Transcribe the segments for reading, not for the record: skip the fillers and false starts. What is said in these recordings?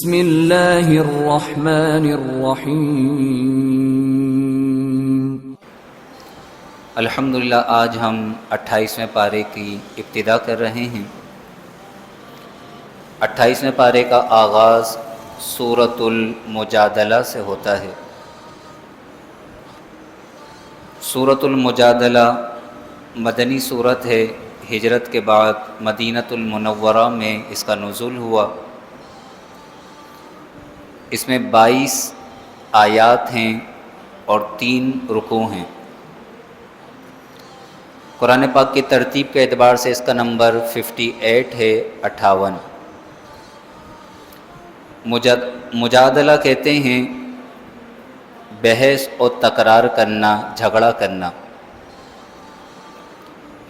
بسم اللہ الرحمن الرحیم۔ الحمدللہ آج ہم 28ویں پارے کی ابتدا کر رہے ہیں۔ 28ویں پارے کا آغاز سورۃ المجادلہ سے ہوتا ہے۔ سورۃ المجادلہ مدنی سورت ہے، ہجرت کے بعد مدینۃ المنورہ میں اس کا نزول ہوا۔ اس میں 22 آیات ہیں اور 3 رکوع ہیں۔ قرآن پاک کی ترتیب کے اعتبار سے اس کا نمبر 58 ہے، 58۔ مجادلہ کہتے ہیں بحث اور تکرار کرنا، جھگڑا کرنا۔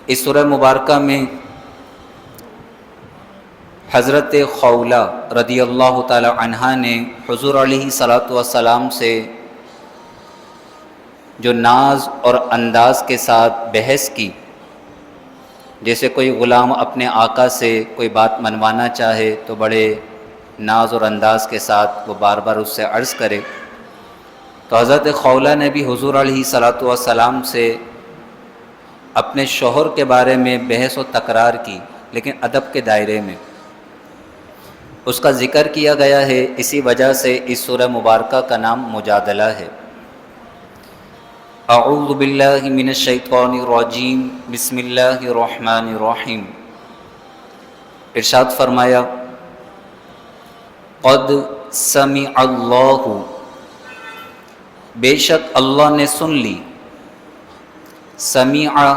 اس سورہ مبارکہ میں حضرت خولہ رضی اللہ تعالی عنہ نے حضور علیہ الصلاۃ والسلام سے جو ناز اور انداز کے ساتھ بحث کی، جیسے کوئی غلام اپنے آقا سے کوئی بات منوانا چاہے تو بڑے ناز اور انداز کے ساتھ وہ بار بار اس سے عرض کرے، تو حضرت خولہ نے بھی حضور علیہ الصلاۃ والسلام سے اپنے شوہر کے بارے میں بحث و تکرار کی، لیکن ادب کے دائرے میں اس کا ذکر کیا گیا ہے۔ اسی وجہ سے اس سورہ مبارکہ کا نام مجادلہ ہے۔ اعوذ باللہ من الشیطان الرجیم، بسم اللہ الرحمن الرحیم۔ ارشاد فرمایا، قد سمع اللہ، بے شک اللہ نے سن لی، سمع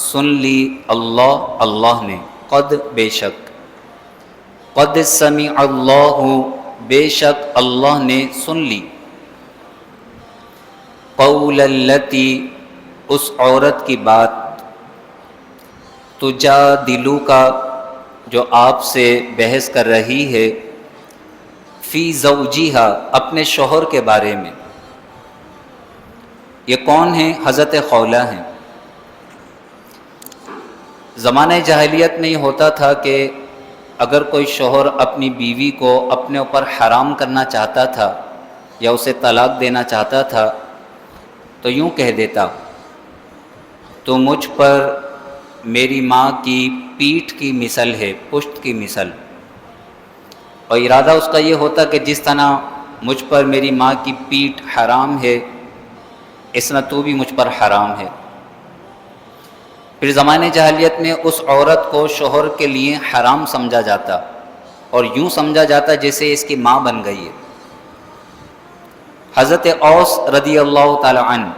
سن لی، اللہ نے، قد بے شک، قد سمع اللہ بے شک اللہ نے سن لی، قول التی اس عورت کی بات، تجادلوک جو آپ سے بحث کر رہی ہے، فی زوجہا اپنے شوہر کے بارے میں۔ یہ کون ہیں؟ حضرت خولہ ہیں۔ زمانہ جاہلیت میں یہ ہوتا تھا کہ اگر کوئی شوہر اپنی بیوی کو اپنے اوپر حرام کرنا چاہتا تھا یا اسے طلاق دینا چاہتا تھا تو یوں کہہ دیتا، تو مجھ پر میری ماں کی پیٹھ کی مثل ہے، پشت کی مثل، اور ارادہ اس کا یہ ہوتا کہ جس طرح مجھ پر میری ماں کی پیٹھ حرام ہے، اس طرح تو بھی مجھ پر حرام ہے۔ پھر زمانہ جاہلیت میں اس عورت کو شوہر کے لیے حرام سمجھا جاتا اور یوں سمجھا جاتا جیسے اس کی ماں بن گئی ہے۔ حضرت اوس رضی اللہ تعالی عنہ،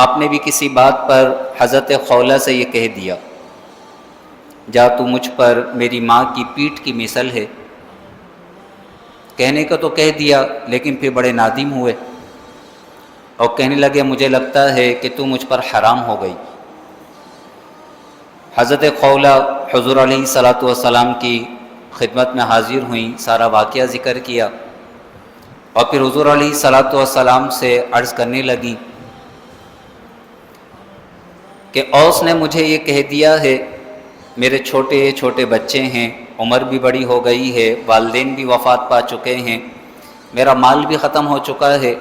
آپ نے بھی کسی بات پر حضرت خولہ سے یہ کہہ دیا، جا تو مجھ پر میری ماں کی پیٹھ کی مثل ہے۔ کہنے کا تو کہہ دیا، لیکن پھر بڑے نادم ہوئے اور کہنے لگے مجھے لگتا ہے کہ تو مجھ پر حرام ہو گئی۔ حضرت خولہ حضور علیہ الصلاۃ والسلام کی خدمت میں حاضر ہوئیں، سارا واقعہ ذکر کیا، اور پھر حضور علیہ الصلاۃ والسلام سے عرض کرنے لگیں کہ اوس نے مجھے یہ کہہ دیا ہے، میرے چھوٹے چھوٹے بچے ہیں، عمر بھی بڑی ہو گئی ہے، والدین بھی وفات پا چکے ہیں، میرا مال بھی ختم ہو چکا ہے،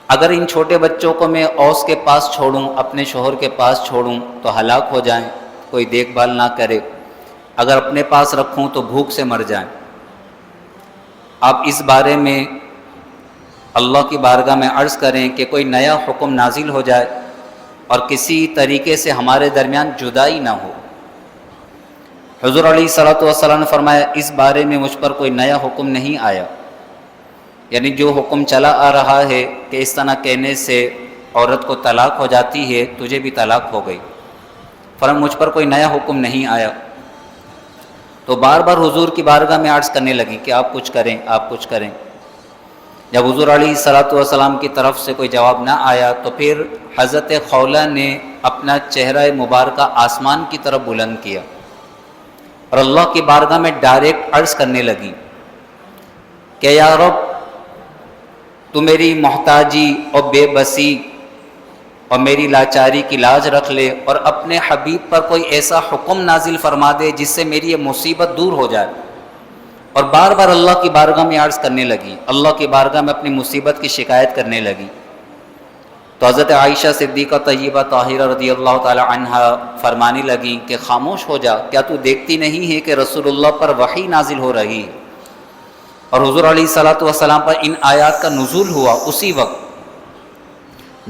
اگر ان چھوٹے بچوں کو میں اوس کے پاس چھوڑوں، اپنے شوہر کے پاس چھوڑوں تو ہلاک ہو جائیں، کوئی دیکھ بھال نہ کرے، اگر اپنے پاس رکھوں تو بھوک سے مر جائیں۔ آپ اس بارے میں اللہ کی بارگاہ میں عرض کریں کہ کوئی نیا حکم نازل ہو جائے اور کسی طریقے سے ہمارے درمیان جدائی نہ ہو۔ حضور علیہ الصلاۃ والسلام نے فرمایا، اس بارے میں مجھ پر کوئی نیا حکم نہیں آیا، یعنی جو حکم چلا آ رہا ہے کہ اس طرح کہنے سے عورت کو طلاق ہو جاتی ہے، تجھے بھی طلاق ہو گئی، فرمایا مجھ پر کوئی نیا حکم نہیں آیا۔ تو بار بار حضور کی بارگاہ میں عرض کرنے لگی کہ آپ کچھ کریں، آپ کچھ کریں۔ جب حضور علیہ الصلاۃ والسلام کی طرف سے کوئی جواب نہ آیا تو پھر حضرت خولہ نے اپنا چہرہ مبارکہ آسمان کی طرف بلند کیا اور اللہ کی بارگاہ میں ڈائریکٹ عرض کرنے لگی کہ یا رب، تو میری محتاجی اور بے بسی اور میری لاچاری کی لاج رکھ لے اور اپنے حبیب پر کوئی ایسا حکم نازل فرما دے جس سے میری یہ مصیبت دور ہو جائے۔ اور بار بار اللہ کی بارگاہ میں عرض کرنے لگی، اللہ کی بارگاہ میں اپنی مصیبت کی شکایت کرنے لگی۔ تو حضرت عائشہ صدیقہ طیبہ طاہرہ رضی اللہ تعالی عنہا فرمانے لگیں کہ خاموش ہو جا، کیا تو دیکھتی نہیں ہے کہ رسول اللہ پر وحی نازل ہو رہی ہے؟ اور حضور علیہ الصلوۃ والسلام پر ان آیات کا نزول ہوا اسی وقت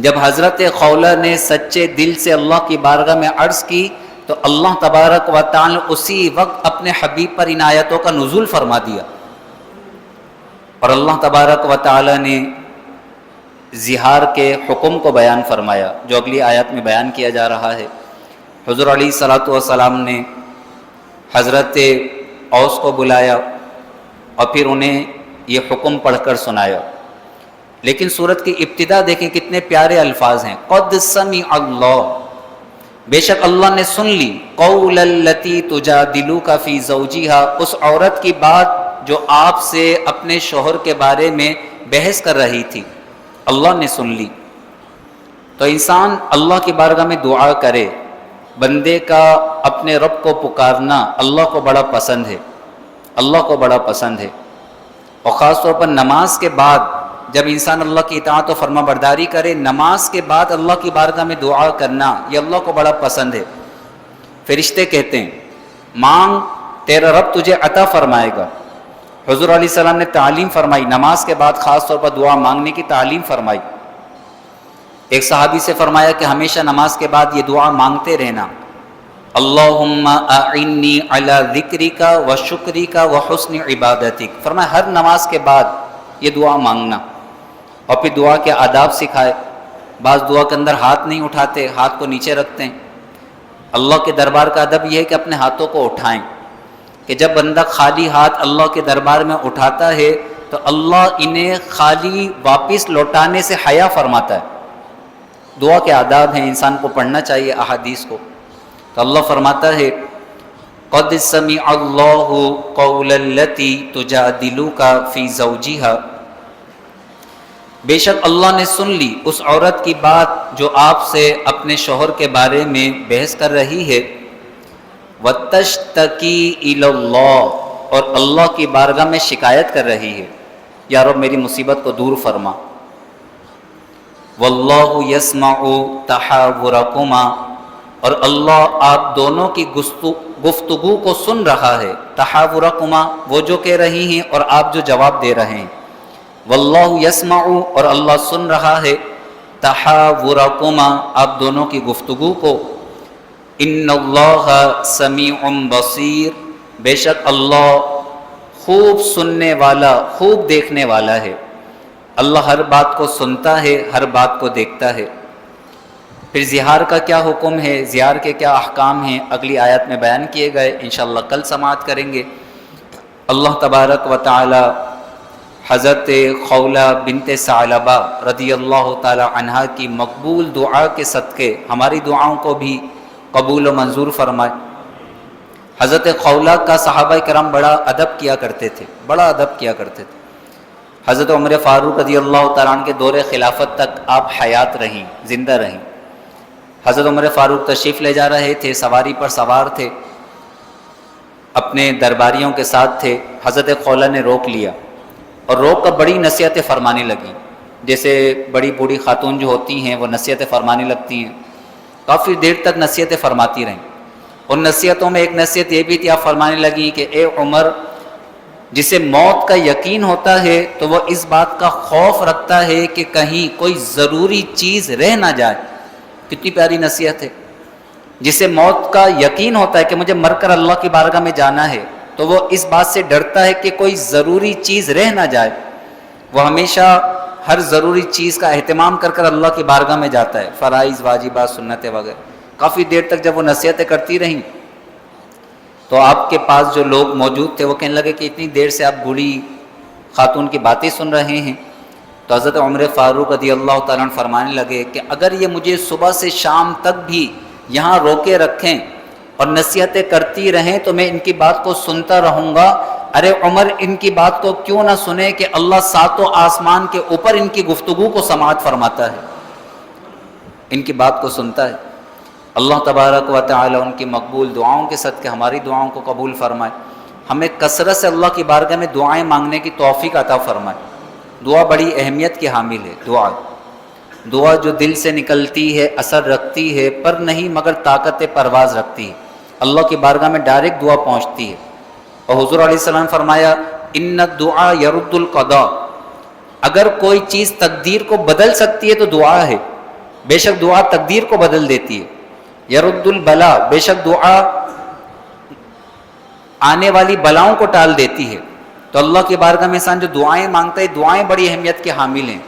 جب حضرت خولہ نے سچے دل سے اللہ کی بارگاہ میں عرض کی، تو اللہ تبارک و تعالی اسی وقت اپنے حبیب پر ان آیاتوں کا نزول فرما دیا، اور اللہ تبارک و تعالی نے زہار کے حکم کو بیان فرمایا جو اگلی آیات میں بیان کیا جا رہا ہے۔ حضور علیہ الصلوۃ والسلام نے حضرت اوس کو بلایا اور پھر انہیں یہ حکم پڑھ کر سنایا، لیکن سورت کی ابتدا دیکھیں کتنے پیارے الفاظ ہیں، قد سمع اللہ، بے شک اللہ نے سن لی، قول التی تجادلک فی زوجہا، اس عورت کی بات جو آپ سے اپنے شوہر کے بارے میں بحث کر رہی تھی، اللہ نے سن لی۔ تو انسان اللہ کی بارگاہ میں دعا کرے، بندے کا اپنے رب کو پکارنا اللہ کو بڑا پسند ہے، اللہ کو بڑا پسند ہے، اور خاص طور پر نماز کے بعد جب انسان اللہ کی اطاعت و فرما برداری کرے، نماز کے بعد اللہ کی بارگاہ میں دعا کرنا یہ اللہ کو بڑا پسند ہے۔ فرشتے کہتے ہیں مانگ تیرا رب تجھے عطا فرمائے گا۔ حضور علیہ السلام نے تعلیم فرمائی، نماز کے بعد خاص طور پر دعا مانگنے کی تعلیم فرمائی۔ ایک صحابی سے فرمایا کہ ہمیشہ نماز کے بعد یہ دعا مانگتے رہنا، اللہم اعنی علی ذکرک و شکرک و حسن عبادتک، فرمایا ہر نماز کے بعد یہ دعا مانگنا، اور پھر دعا کے آداب سکھائے۔ بعض دعا کے اندر ہاتھ نہیں اٹھاتے، ہاتھ کو نیچے رکھتے ہیں۔ اللہ کے دربار کا ادب یہ ہے کہ اپنے ہاتھوں کو اٹھائیں، کہ جب بندہ خالی ہاتھ اللہ کے دربار میں اٹھاتا ہے تو اللہ انہیں خالی واپس لوٹانے سے حیا فرماتا ہے۔ دعا کے آداب ہیں، انسان کو پڑھنا چاہیے احادیث کو۔ تو اللہ فرماتا ہے قد سمع اللہ قول التی تجادلک فی زوجہا، بے شک اللہ نے سن لی اس عورت کی بات جو آپ سے اپنے شوہر کے بارے میں بحث کر رہی ہے، وتشتکی الی اللہ، اور اللہ کی بارگاہ میں شکایت کر رہی ہے، یا رب میری مصیبت کو دور فرما۔ واللہ یسمع تحاورکما، اور اللہ آپ دونوں کی گفتگو کو سن رہا ہے، تحاورکما وہ جو کہہ رہی ہیں اور آپ جو جواب دے رہے ہیں، واللہ یسمع اور اللہ سن رہا ہے، تحاورکما آپ دونوں کی گفتگو کو، ان اللہ سمیع بصیر، بے شک اللہ خوب سننے والا خوب دیکھنے والا ہے، اللہ ہر بات کو سنتا ہے، ہر بات کو دیکھتا ہے۔ پھر زہار کا کیا حکم ہے، زہار کے کیا احکام ہیں، اگلی آیت میں بیان کیے گئے، انشاءاللہ کل سماعت کریں گے۔ اللہ تبارک و تعالی حضرت خولہ بنت ثعلبہ رضی اللہ تعالی عنہا کی مقبول دعا کے صدقے ہماری دعاؤں کو بھی قبول و منظور فرمائے۔ حضرت خولہ کا صحابہ کرام بڑا ادب کیا کرتے تھے، بڑا ادب کیا کرتے تھے۔ حضرت عمر فاروق رضی اللہ تعالیٰ عنہ کے دور خلافت تک آپ حیات رہیں، زندہ رہیں۔ حضرت عمر فاروق تشریف لے جا رہے تھے، سواری پر سوار تھے، اپنے درباریوں کے ساتھ تھے، حضرت خولہ نے روک لیا اور روک کر بڑی نصیحتیں فرمانے لگیں، جیسے بڑی بوڑھی خاتون جو ہوتی ہیں وہ نصیحتیں فرمانے لگتی ہیں۔ کافی دیر تک نصیحتیں فرماتی رہیں۔ ان نصیحتوں میں ایک نصیحت یہ بھی تھی، آپ فرمانے لگیں کہ اے عمر، جسے موت کا یقین ہوتا ہے تو وہ اس بات کا خوف رکھتا ہے کہ کہیں کوئی ضروری چیز رہ نہ جائے۔ کتنی پیاری نصیحت ہے۔ جسے موت کا یقین ہوتا ہے کہ مجھے مر کر اللہ کی بارگاہ میں جانا ہے، تو وہ اس بات سے ڈرتا ہے کہ کوئی ضروری چیز رہ نہ جائے، وہ ہمیشہ ہر ضروری چیز کا اہتمام کر کر اللہ کی بارگاہ میں جاتا ہے، فرائض، واجبات، سنتیں وغیرہ۔ کافی دیر تک جب وہ نصیحتیں کرتی رہیں تو آپ کے پاس جو لوگ موجود تھے وہ کہنے لگے کہ اتنی دیر سے آپ بوڑھی خاتون کی باتیں سن رہے ہیں۔ تو حضرت عمر فاروق رضی اللہ تعالیٰ عنہ فرمانے لگے کہ اگر یہ مجھے صبح سے شام تک بھی یہاں روکے رکھیں اور نصیحتیں کرتی رہیں تو میں ان کی بات کو سنتا رہوں گا۔ ارے عمر، ان کی بات کو کیوں نہ سنے کہ اللہ ساتوں آسمان کے اوپر ان کی گفتگو کو سماعت فرماتا ہے، ان کی بات کو سنتا ہے۔ اللہ تبارک و تعالی ان کی مقبول دعاؤں کے صدقے ہماری دعاؤں کو قبول فرمائے۔ ہمیں کثرت سے اللہ کی بارگاہ میں دعائیں مانگنے کی توفیق عطا فرمائے۔ دعا بڑی اہمیت کی حامل ہے۔ دعا جو دل سے نکلتی ہے، اثر رکھتی ہے، پر نہیں مگر طاقت پرواز رکھتی ہے، اللہ کی بارگاہ میں ڈائریکٹ دعا پہنچتی ہے۔ اور حضور علیہ السلام نے فرمایا ان الدعاء یرد القضاء، اگر کوئی چیز تقدیر کو بدل سکتی ہے تو دعا ہے، بے شک دعا تقدیر کو بدل دیتی ہے۔ یرد البلا، بے شک دعا آنے والی بلاؤں کو ٹال دیتی ہے۔ تو اللہ کی بارگاہ میں انسان جو دعائیں مانگتا ہے، دعائیں بڑی اہمیت کے حامل ہیں۔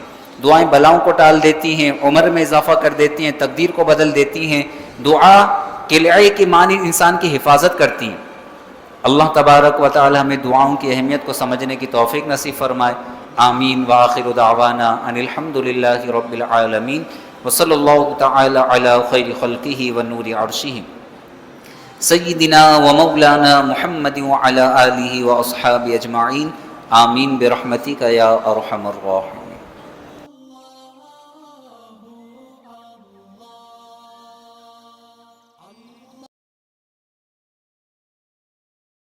دعائیں بلاؤں کو ٹال دیتی ہیں، عمر میں اضافہ کر دیتی ہیں، تقدیر کو بدل دیتی ہیں۔ دعا قلعے کی معنی انسان کی حفاظت کرتی ہیں۔ اللہ تبارک و تعالی ہمیں دعاؤں کی اہمیت کو سمجھنے کی توفیق نصیب فرمائے۔ آمین وآخر دعوانا ان الحمد للہ رب العالمین وصلی اللہ تعالی علی خیر خلقہ ونور عرشہ سیدنا و مولانا محمد وعلی آلہ واصحابہ اجمعین آمین برحمتک یا ارحم الراحمین۔